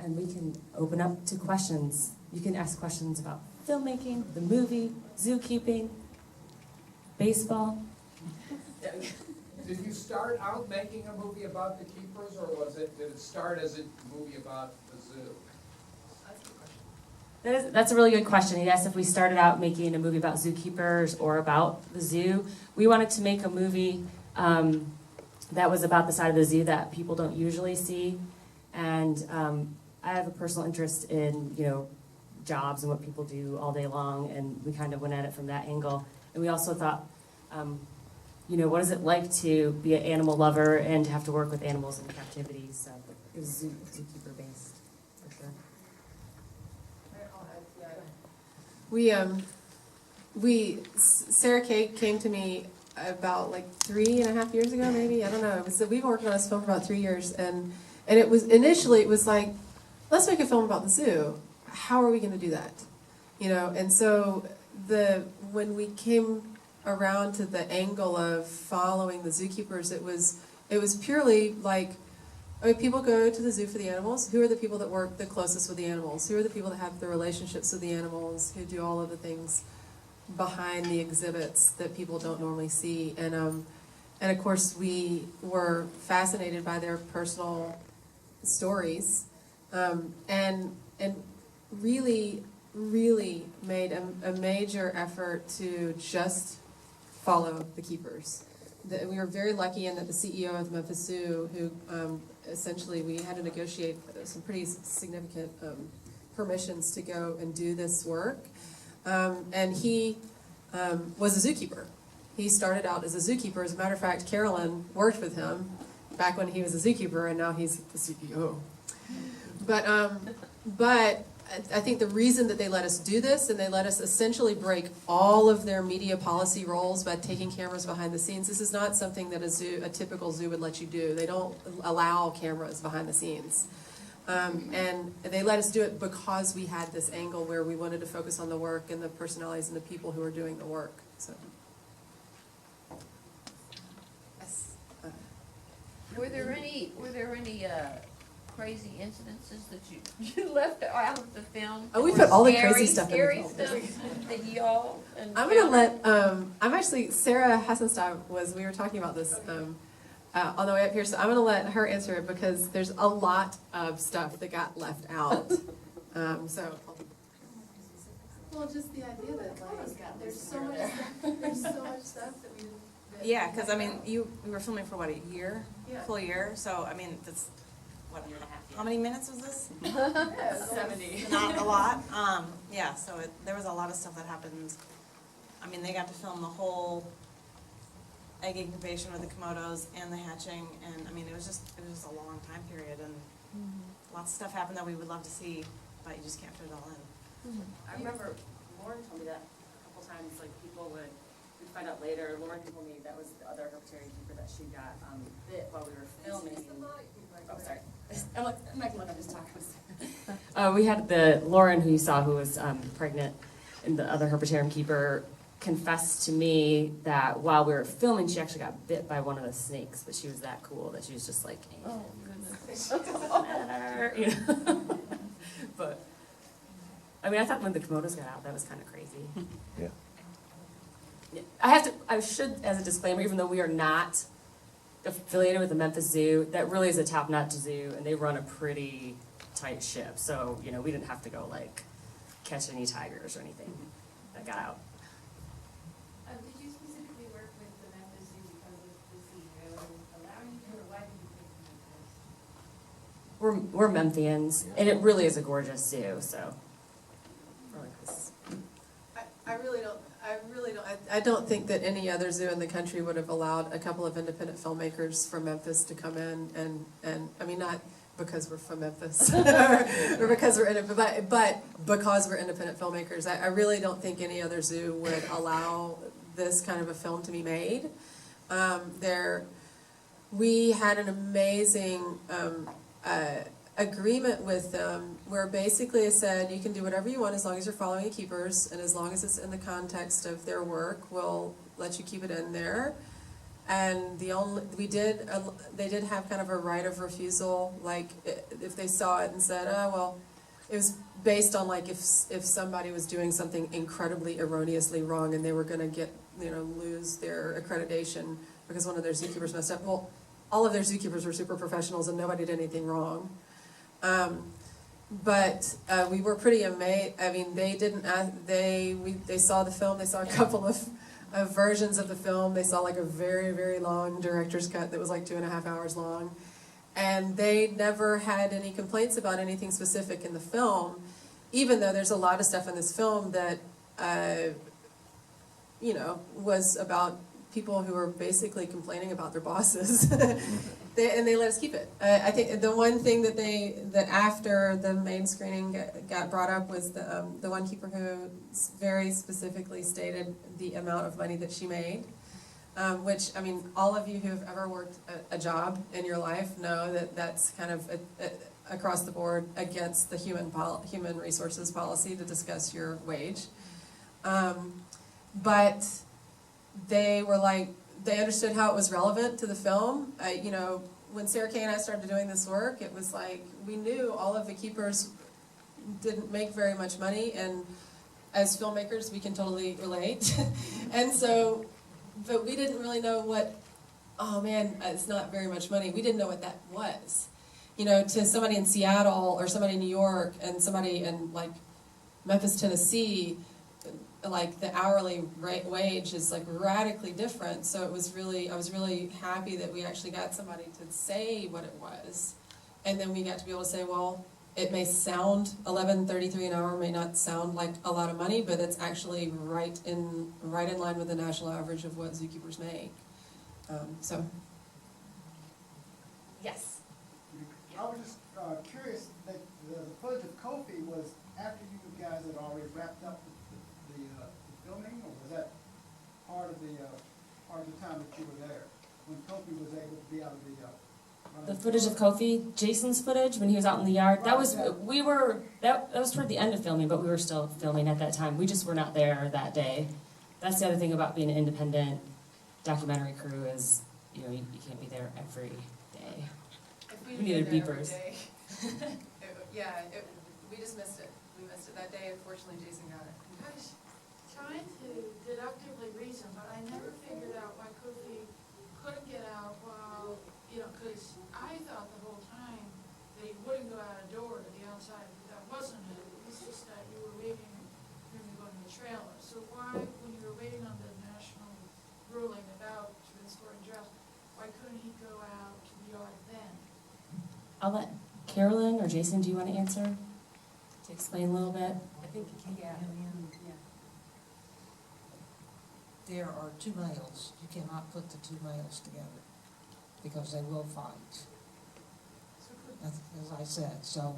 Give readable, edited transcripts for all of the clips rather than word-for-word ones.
and we can open up to questions. You can ask questions about filmmaking, the movie, zookeeping, baseball. Did you start out making a movie about the keepers, or did it start as a movie about the zoo? That's a really good question. He asked if we started out making a movie about zookeepers or about the zoo. We wanted to make a movie that was about the side of the zoo that people don't usually see. And I have a personal interest in, jobs and what people do all day long, and we kind of went at it from that angle. And we also thought, what is it like to be an animal lover and to have to work with animals in captivity? So it was zookeeper based, for sure. Sara Kaye came to me about like 3.5 years ago, maybe, I don't know. We've been working on this film for about 3 years, and it was initially like, let's make a film about the zoo. How are we going to do that? And so when we came around to the angle of following the zookeepers, it was purely like, people go to the zoo for the animals. Who are the people that work the closest with the animals? Who are the people that have the relationships with the animals? Who do all of the things behind the exhibits that people don't normally see? And of course, we were fascinated by their personal stories, and really made a major effort to just follow the keepers. We were very lucky in that the CEO of the Memphis Zoo, who essentially we had to negotiate some pretty significant permissions to go and do this work, and he was a zookeeper. He started out as a zookeeper. As a matter of fact, Carolyn worked with him back when he was a zookeeper, and now he's the CEO. But I think the reason that they let us do this, and they let us essentially break all of their media policy roles by taking cameras behind the scenes, this is not something that a typical zoo would let you do. They don't allow cameras behind the scenes. And they let us do it because we had this angle where we wanted to focus on the work and the personalities and the people who are doing the work. So. Yes. Were there any crazy incidences that you left out of the film? Oh, we put all the crazy stuff in the film. Scary stuff that y'all. I'm gonna let. I'm actually Sara Hassenstein we were talking about this on the way up here, so I'm gonna let her answer it because there's a lot of stuff that got left out. Well, just the idea that there's so much stuff that we. Yeah, because I mean, we were filming for what, a year, Yeah. full year. So I mean, that's what, Year and a half, yeah. how many minutes was this? 70. Not a lot. Yeah, so there was a lot of stuff that happened. I mean, they got to film the whole egg incubation with the Komodos and the hatching, and I mean, it was just a long time period, and lots of stuff happened that we would love to see, but you just can't fit it all in. I remember Lauren told me that a couple times, like people we'd find out later, Lauren told me that was the other herpetarian keeper that she got bit while we were filming. Oh, sorry. I'm not gonna let them just talk. We had Lauren, who you saw, who was pregnant, and the other herpetarian keeper confessed to me that while we were filming, she actually got bit by one of the snakes, but she was that cool that she was just like, hey, oh goodness, it doesn't matter, you know. But I mean, I thought when the Komodos got out, that was kind of crazy. Yeah. I should, as a disclaimer, even though we are not affiliated with the Memphis Zoo, that really is a top-notch zoo, and they run a pretty tight ship. So, we didn't have to go, catch any tigers or anything that got out. Did you specifically work with the Memphis Zoo because of the CEO allowing you to, or why did you pick Memphis? We're Memphians, and it really is a gorgeous zoo, so. I don't think that any other zoo in the country would have allowed a couple of independent filmmakers from Memphis to come in and I mean, not because we're from Memphis or because we're but because we're independent filmmakers. I really don't think any other zoo would allow this kind of a film to be made. We had an amazing agreement with them where basically it said you can do whatever you want as long as you're following the keepers, and as long as it's in the context of their work, we'll let you keep it in there. And they did have kind of a right of refusal, like if they saw it and said, oh, well, it was based on like if somebody was doing something incredibly erroneously wrong and they were gonna lose their accreditation because one of their zookeepers messed up. Well, all of their zookeepers were super professionals and nobody did anything wrong. But we were pretty amazed. I mean, they saw the film. They saw a couple of versions of the film. They saw like a very, very long director's cut that was like 2.5 hours long. And they never had any complaints about anything specific in the film, even though there's a lot of stuff in this film that, was about people who were basically complaining about their bosses. And they let us keep it. I think the one thing that after the main screening got brought up was the one keeper who very specifically stated the amount of money that she made, which, I mean, all of you who have ever worked a job in your life know that that's kind of across the board against the human resources policy to discuss your wage. But they were like, they understood how it was relevant to the film. When Sara, Kaye, and I started doing this work, it was like we knew all of the keepers didn't make very much money, and as filmmakers, we can totally relate. And so, but we didn't really know what, oh man, it's not very much money. We didn't know what that was. To somebody in Seattle or somebody in New York and somebody in like Memphis, Tennessee, like the hourly wage is like radically different. So I was really happy that we actually got somebody to say what it was, and then we got to be able to say, well, it may sound $11.33 an hour may not sound like a lot of money, but it's actually right in line with the national average of what zookeepers make. Yes. I was just curious that the footage of Kofi was after you guys had already wrapped up the filming, or was that part of the time that you were there when Kofi was able to be out of the footage of Kofi, Jason's footage when he was out in the yard. That was that was toward the end of filming, but we were still filming at that time. We just were not there that day. That's the other thing about being an independent documentary crew is you can't be there every day. We needed beepers. We just missed it. We missed it that day. Unfortunately, Jason got it. I was trying to deductively reason, but I never figured out why Kofi couldn't get out while, because I thought the whole time that he wouldn't go out a door to the outside, but that wasn't it. It was just that you were waiting for him to go to the trailer. So why, when you were waiting on the national ruling about transporting drugs, why couldn't he go out to the yard then? I'll let Carolyn or Jason, do you want to answer? To explain a little bit? I think, yeah. There are two males. You cannot put the two males together because they will fight. As I said, so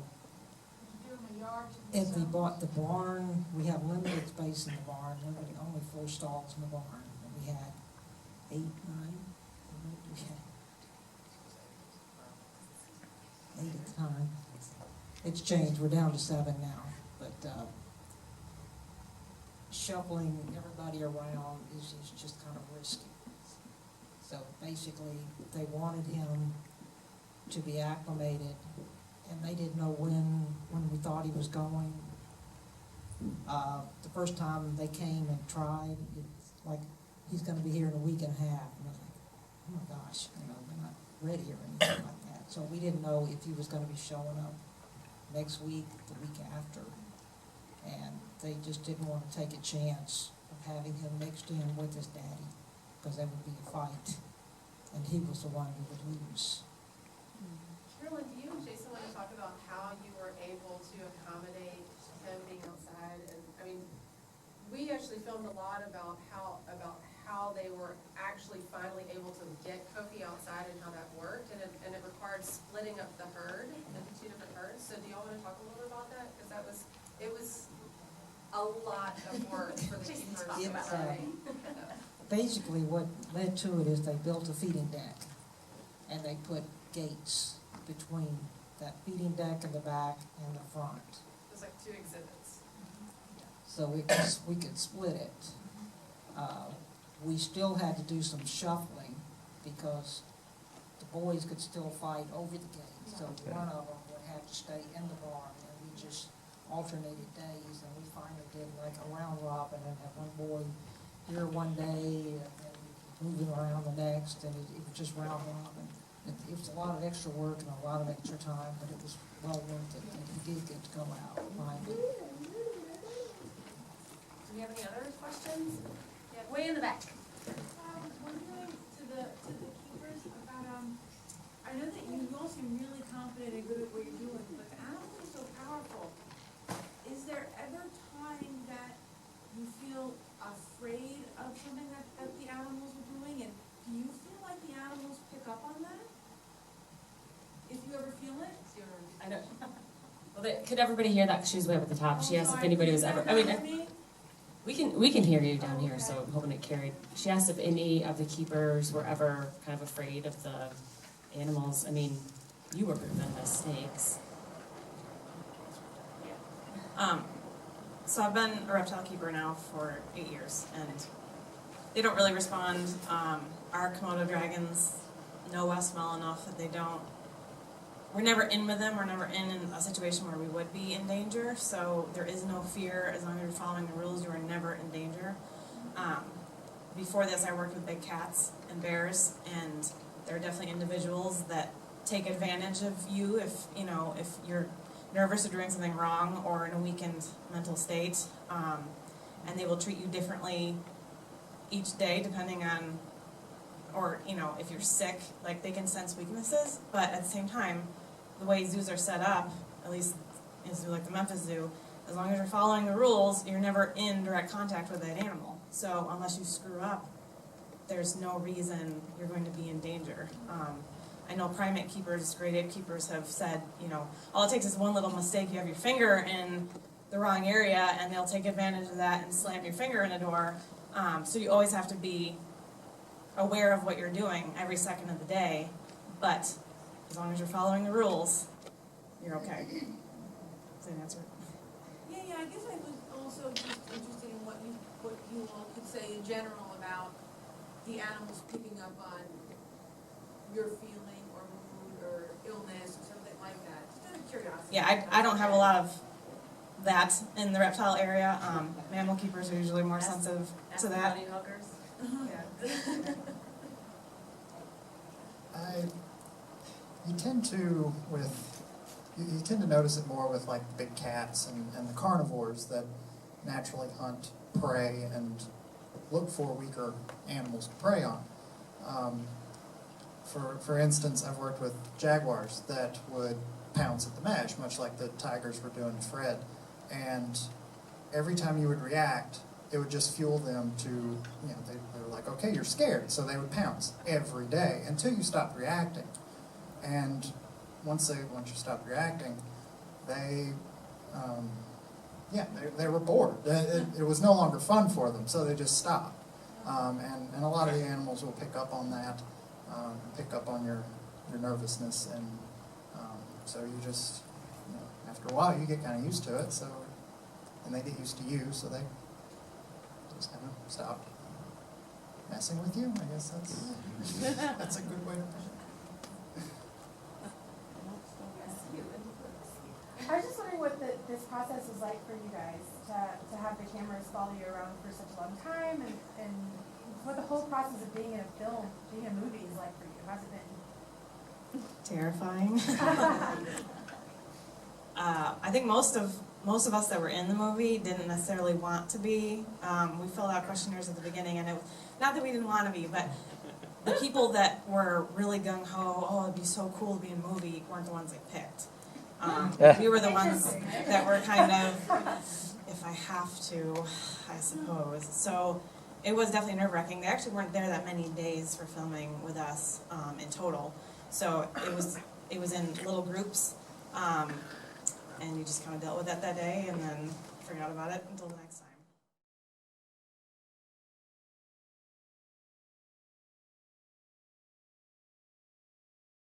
if they bought the barn, we have limited space in the barn. Only 4 stalls in the barn. And we had 8, 9. We had 8 at the time. It's changed. We're down to 7 now. But shuffling everybody around is just kind of risky. So basically, they wanted him to be acclimated, and they didn't know when we thought he was going. The first time they came and tried, it's like, he's gonna be here in a week and a half. And I was like, oh my gosh, we're not ready or anything like that. So we didn't know if he was gonna be showing up next week, the week after. And they just didn't want to take a chance of having him mixed in with his daddy, because that would be a fight, and he was the one who would lose. Carolyn, do you and Jason want to talk about how you were able to accommodate him being outside? And I mean, we actually filmed a lot about how they were actually finally able to get Kofi outside and how that worked, and it required splitting up the herd into 2 different herds. So do y'all want to talk a little bit about that? Because it was a lot of work for the keepers. Basically, what led to it is they built a feeding deck, and they put gates between that feeding deck in the back and the front. It was like 2 exhibits. So we could split it. We still had to do some shuffling because the boys could still fight over the gate. So one of them would have to stay in the barn, and we just alternated days, and we finally did like a round robin and have one boy here one day and then moving around the next, and it was just round robin. It was a lot of extra work and a lot of extra time, but it was well worth it, and he did get to go out finally. Do we have any other questions? Yeah, way in the back. Wondering to the keepers about, I know that you all seem really confident and good at what you're doing, but the animals are so powerful. Is there ever time that you feel afraid of something that the animals are doing? And do you feel like the animals pick up on that? If you ever feel it? I know. Well, could everybody hear that? 'Cause she's way up at the top. She asked if anybody was ever, I mean, we can hear you down here, so I'm hoping it carried. She asked if any of the keepers were ever kind of afraid of the animals. I mean, you were venomous snakes. So I've been a reptile keeper now for 8 years, and they don't really respond. Our Komodo dragons know us well enough that they don't. We're never in with them. We're never in a situation where we would be in danger. So there is no fear. As long as you're following the rules, you are never in danger. Before this, I worked with big cats and bears, and there are definitely individuals that take advantage of you if you're nervous or doing something wrong or in a weakened mental state, and they will treat you differently each day depending on, or if you're sick, like they can sense weaknesses, but at the same time, the way zoos are set up, at least in a zoo like the Memphis Zoo, as long as you're following the rules, you're never in direct contact with that animal. So unless you screw up, there's no reason you're going to be in danger. I know primate keepers, great ape keepers have said, all it takes is one little mistake. You have your finger in the wrong area, and they'll take advantage of that and slam your finger in a door. So you always have to be aware of what you're doing every second of the day, but as long as you're following the rules, you're okay. Does that answer? Yeah, I guess I was also just interested in what you all could say in general about the animals picking up on your feeling or mood or illness or something like that. Just out of curiosity. Yeah, I don't have a lot of that in the reptile area. Mammal keepers are usually more sensitive to that. Buddy huggers. You tend to notice it more with like big cats and the carnivores that naturally hunt prey and look for weaker animals to prey on. For instance, I've worked with jaguars that would pounce at the mesh, much like the tigers were doing to Fred. And every time you would react, it would just fuel them to, they were like, okay, you're scared. So they would pounce every day until you stopped reacting. And once you stopped reacting, they were bored. It was no longer fun for them, so they just stopped. And a lot of the animals will pick up on that, pick up on your nervousness, and so you just, after a while, you get kind of used to it. So, and they get used to you, so they just kind of stop messing with you. I guess that's a good way to put it. I was just wondering what this process was like for you guys to have the cameras follow you around for such a long time, and what the whole process of being in a film, being in a movie is like for you. How's it been? Terrifying. I think most of us that were in the movie didn't necessarily want to be. We filled out questionnaires at the beginning, and not that we didn't want to be, but the people that were really gung-ho, oh, it'd be so cool to be in a movie, weren't the ones I picked. We were the ones that were kind of, if I have to, I suppose. So it was definitely nerve-wracking. They actually weren't there that many days for filming with us in total. So it was in little groups, and you just kind of dealt with it that day and then forgot about it until the next time.